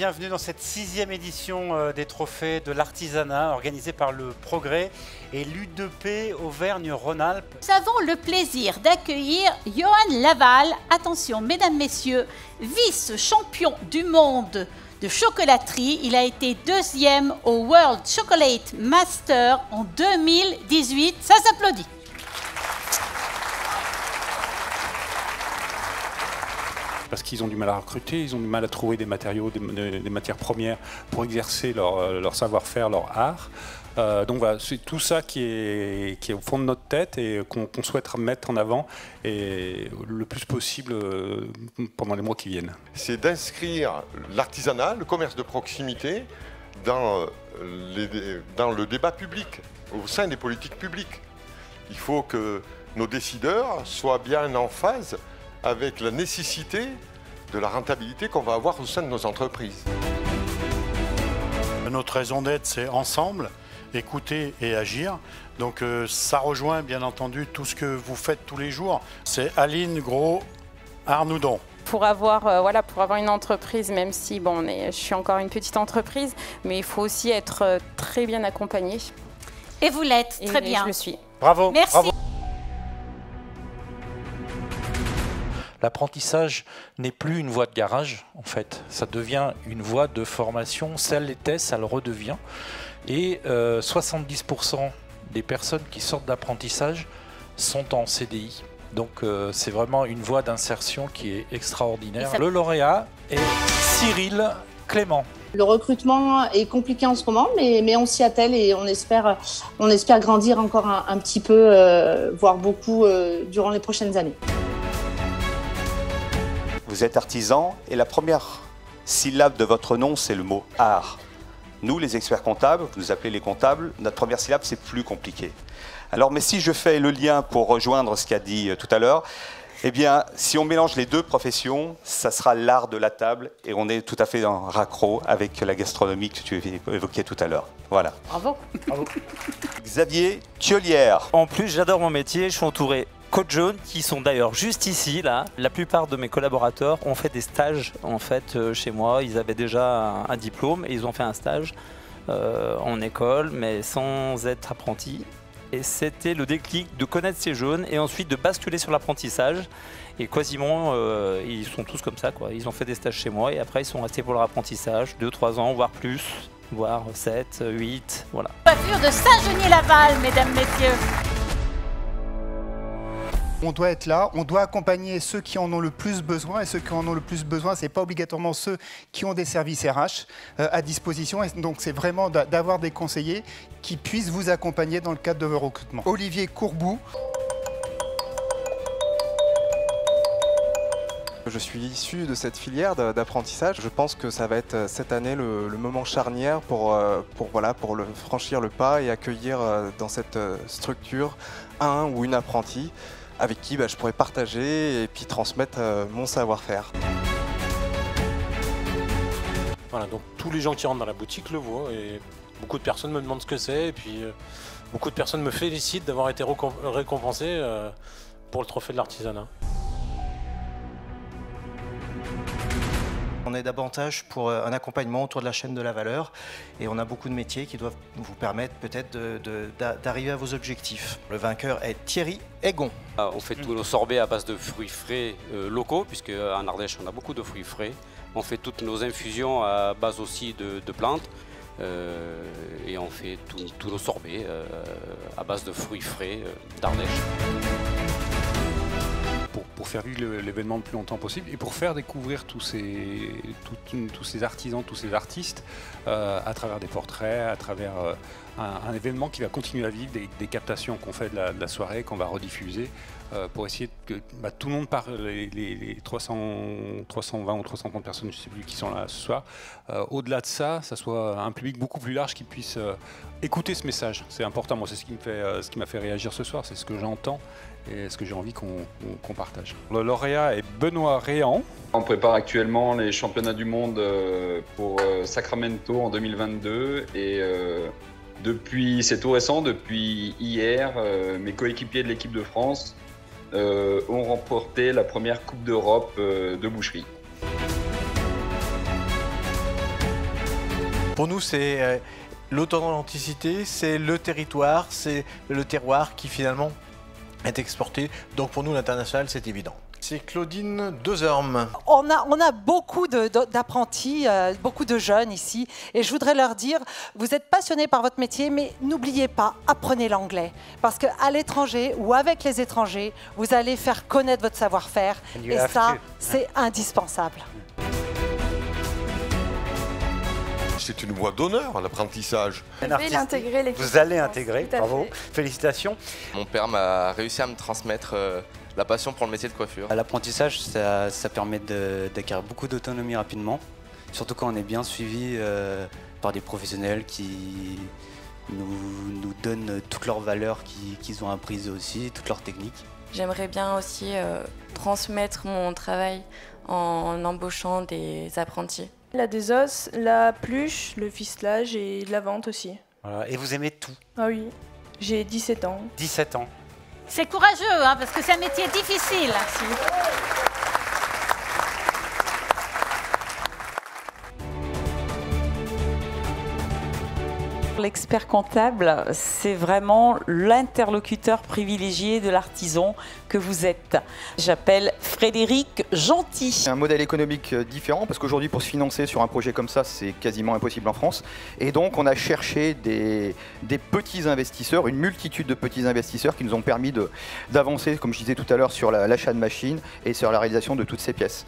bienvenue dans cette 6e édition des trophées de l'artisanat organisée par le Progrès et l'U2P Auvergne-Rhône-Alpes. Nous avons le plaisir d'accueillir Johan Laval, attention mesdames, messieurs, vice-champion du monde de chocolaterie. Il a été 2e au World Chocolate Master en 2018. Ça s'applaudit. Parce qu'ils ont du mal à recruter, ils ont du mal à trouver des matériaux, des matières premières pour exercer leur savoir-faire, leur art. Donc voilà, c'est tout ça qui est au fond de notre tête et qu'on souhaite mettre en avant et le plus possible pendant les mois qui viennent. C'est d'inscrire l'artisanat, le commerce de proximité dans le débat public, au sein des politiques publiques. Il faut que nos décideurs soient bien en phase avec la nécessité de la rentabilité qu'on va avoir au sein de nos entreprises. Notre raison d'être, c'est ensemble, écouter et agir. Donc ça rejoint bien entendu tout ce que vous faites tous les jours. C'est Aline Gros-Arnoudon. Pour avoir une entreprise, même si je suis encore une petite entreprise, mais il faut aussi être très bien accompagné. Et vous l'êtes, très bien. Je le suis. Bravo. Merci. Bravo. L'apprentissage n'est plus une voie de garage, en fait. Ça devient une voie de formation. Ça l'était, ça le redevient. Et 70% des personnes qui sortent d'apprentissage sont en CDI. Donc c'est vraiment une voie d'insertion qui est extraordinaire. Le lauréat est Cyril Clément. Le recrutement est compliqué en ce moment, mais on s'y attelle et on espère grandir encore un petit peu, voire beaucoup, durant les prochaines années. Vous êtes artisan et la première syllabe de votre nom, c'est le mot art. Nous, les experts comptables, vous nous appelez les comptables, notre première syllabe, c'est plus compliqué. Alors, mais si je fais le lien pour rejoindre ce qu'a dit tout à l'heure, eh bien, si on mélange les deux professions, ça sera l'art de la table et on est tout à fait en raccro avec la gastronomie que tu évoquais tout à l'heure. Voilà. Bravo. Bravo. Xavier Thiolière. En plus, j'adore mon métier, je suis entouré Côte Jaune, qui sont d'ailleurs juste ici, là. La plupart de mes collaborateurs ont fait des stages en fait chez moi. Ils avaient déjà un diplôme et ils ont fait un stage en école, mais sans être apprentis. Et c'était le déclic de connaître ces jaunes et ensuite de basculer sur l'apprentissage. Et quasiment, ils sont tous comme ça, quoi. Ils ont fait des stages chez moi et après ils sont restés pour leur apprentissage 2-3 ans, voire plus, voire 7, 8, voilà. Coiffure de Saint-Genis-Laval, mesdames, messieurs. On doit être là, on doit accompagner ceux qui en ont le plus besoin et ceux qui en ont le plus besoin, ce n'est pas obligatoirement ceux qui ont des services RH à disposition. Et donc c'est vraiment d'avoir des conseillers qui puissent vous accompagner dans le cadre de vos recrutements. Olivier Courbou. Je suis issu de cette filière d'apprentissage. Je pense que ça va être cette année le moment charnière pour franchir le pas et accueillir dans cette structure un ou une apprentie avec qui je pourrais partager et puis transmettre mon savoir-faire. Voilà, donc tous les gens qui rentrent dans la boutique le voient et beaucoup de personnes me demandent ce que c'est et puis beaucoup de personnes me félicitent d'avoir été récompensées pour le trophée de l'artisanat. On est davantage pour un accompagnement autour de la chaîne de la valeur et on a beaucoup de métiers qui doivent vous permettre peut-être d'arriver à vos objectifs. Le vainqueur est Thierry Egon. On fait tous nos sorbets à base de fruits frais locaux, puisque en Ardèche on a beaucoup de fruits frais. On fait toutes nos infusions à base aussi de plantes et on fait tous nos sorbets à base de fruits frais d'Ardèche. Pour faire vivre l'événement le plus longtemps possible et pour faire découvrir tous ces artisans, tous ces artistes à travers des portraits, à travers un événement qui va continuer à vivre, des captations qu'on fait de la soirée, qu'on va rediffuser pour essayer que tout le monde, les 320 ou 330 personnes, je ne sais plus qui sont là ce soir, au-delà de ça, ça soit un public beaucoup plus large qui puisse écouter ce message. C'est important, moi c'est ce qui m'a fait réagir ce soir, c'est ce que j'entends et ce que j'ai envie qu'on partage. Le lauréat est Benoît Réan. On prépare actuellement les championnats du monde pour Sacramento en 2022 et c'est tout récent, depuis hier, mes coéquipiers de l'équipe de France ont remporté la première Coupe d'Europe de boucherie. Pour nous, c'est l'authenticité, c'est le territoire, c'est le terroir qui finalement est exporté. Donc pour nous, l'international, c'est évident. C'est Claudine Dezorme. On a beaucoup d'apprentis, beaucoup de jeunes ici. Et je voudrais leur dire, vous êtes passionnés par votre métier, mais n'oubliez pas, apprenez l'anglais. Parce qu'à l'étranger ou avec les étrangers, vous allez faire connaître votre savoir-faire. Et ça, c'est indispensable. C'est une voie d'honneur, l'apprentissage. Vous allez intégrer, bravo, félicitations. Mon père m'a réussi à me transmettre la passion pour le métier de coiffure. L'apprentissage, ça permet d'acquérir beaucoup d'autonomie rapidement, surtout quand on est bien suivi par des professionnels qui nous donnent toutes leurs valeurs qu'ils ont apprises aussi, toutes leurs techniques. J'aimerais bien aussi transmettre mon travail en embauchant des apprentis. La désosse, la pluche, le ficelage et la vente aussi. Voilà. Et vous aimez tout? Ah oui, j'ai 17 ans. 17 ans. C'est courageux, hein, parce que c'est un métier difficile. L'expert comptable, c'est vraiment l'interlocuteur privilégié de l'artisan que vous êtes. J'appelle Frédéric Gentil. C'est un modèle économique différent parce qu'aujourd'hui, pour se financer sur un projet comme ça, c'est quasiment impossible en France. Et donc, on a cherché des petits investisseurs, une multitude de petits investisseurs qui nous ont permis d'avancer, comme je disais tout à l'heure, sur l'achat de machines et sur la réalisation de toutes ces pièces.